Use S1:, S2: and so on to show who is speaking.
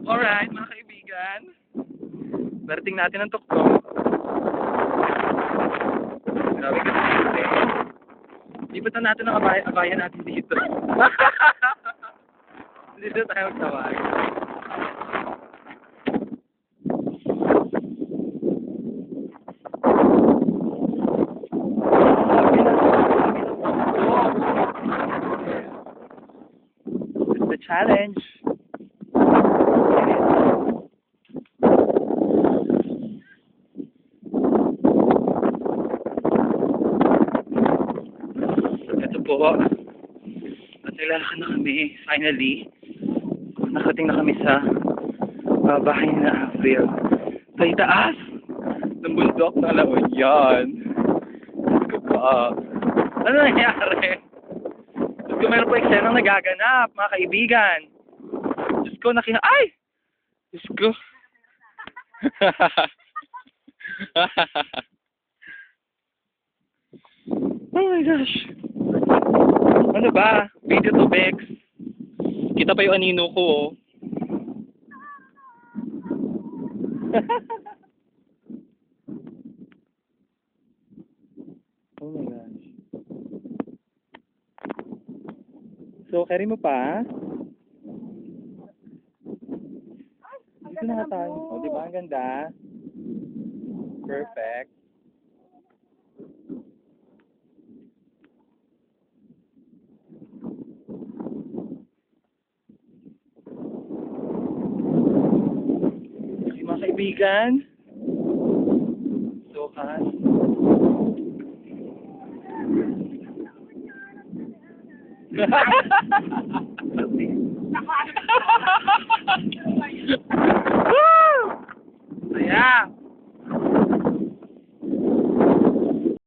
S1: Alright, mga kaibigan. Darating natin ang tuktok. Grabe ka dito. Lipat na natin ang abayan natin dito. Dito tayo magtawag. It's the challenge. Ito po. At kailangan na kami, finally. Nakating na kami sa bahay na Avril. Sa itaas ng bundok ng La Union. Diyos ko pa. Ano nangyari? Diyos ko, meron po eksenang nagaganap, mga kaibigan. Diyos ko, ay! Diyos ko. Oh my gosh. Ano ba? Video to Bex. Kita pa yung anino ko, oh. Oh my gosh. So, carry mo pa? Dito na tayo. O, diba? Ang ganda. Perfect. Okay, mga kaibigan. So, Woo! Saya!